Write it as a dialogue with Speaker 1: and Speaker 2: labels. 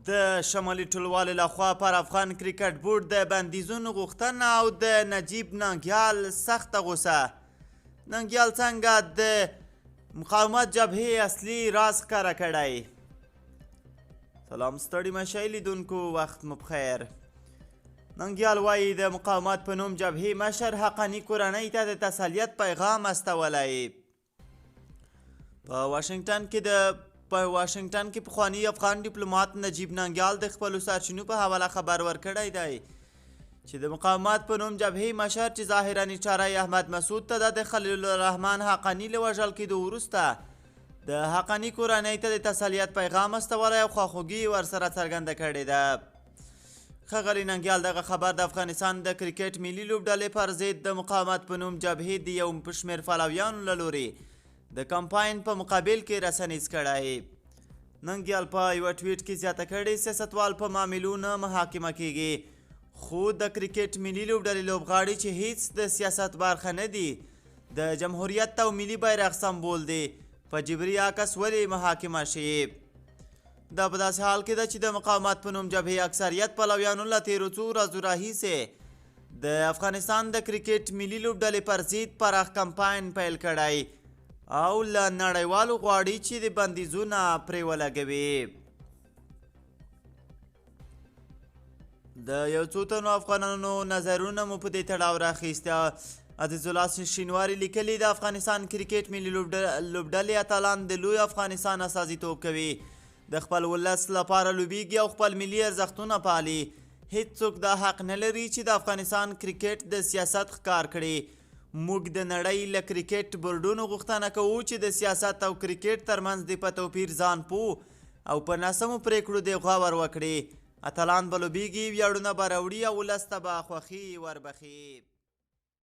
Speaker 1: د شمالي ټلوالو لخوا پر افغان کرکټ بورډ د بندیزونو غوښتنه او د نجیب ننګیال سخته غوسه. ننګیال څنګه د مقاومت جبهې اصلي راز ښکاره کړی. سلام ستړي مشئ لیدونکو، وخت مو بخیر. ننګیال وایي د مقاومت په نوم جبهې مشر حقاني کورنۍ ته د تسلیت پیغام استولی. په واشنګټن کې پخوانی افغان ډیپلومات نجیب ننګیال د خپلو سرچینو په حواله خبر ورکړی دی چې د مقاومت په نوم جبهې مشر چې ظاهرا چاره احمد مسعود ته د خلیل الرحمن حقاني له وژل کېدو وروسته د حقاني کورنۍ ته د تسلیت پیغام استولی او خواخوږي ورسره څرګنده کړې ده. ښاغلي ننګیال دغه خبر د افغانستان د کرکټ ملي لوبډلې پر ضد د مقاومت په نوم جبهې د یو شمېر پلویانو له لورې د کمپاین په مقابل کې رسنیز کړی. ننګیال په یوه ټویټ کې زیاته کړې سیاستوال په معاملو نه محاکمه کیږي، خو د کرکټ ملي لوبډلې لوبغاړي چې هیڅ د سیاست برخه نه دي د جمهوریت او ملي بیرغ سمبول دی په جبري عکس ولې محاکمه شي. دا په داسې حال کې ده چې د مقاومت په نوم جبهې اکثریت پلویانو له تیرو څو ورځو راهیسې د افغانستان د کرکټ ملي لوبډلې پر ضد پراخ کمپاین پیل کړی او له نړیوالو غواړي چې د بندیزونو پرې ولګوي. د یو څو تنو افغانانو نظرونه مو په دې تړاو راخیسته. عزیز الله شینواري لیکلي د افغانستان کرکټ ملي لوبډلې اتلان د لوی افغانستان استازیتوب کوي، د خپل ولس لپاره لوبیږي او خپل ملي ارزښتونه پالي. هیڅوک دا حق نه لري چې د افغانستان کرکټ د سیاست ښکار کړي. موږ د نړۍ له کرکټ بورډونو غوښتنه کوو چې د سیاست او کرکټ ترمنځ د په توپیر ځان پوه او په ناسمو پریکړو د غور وکړي. اتلان به لوبیږي، ویاړونه به راوړي او ولس ته به خوښي وربخي.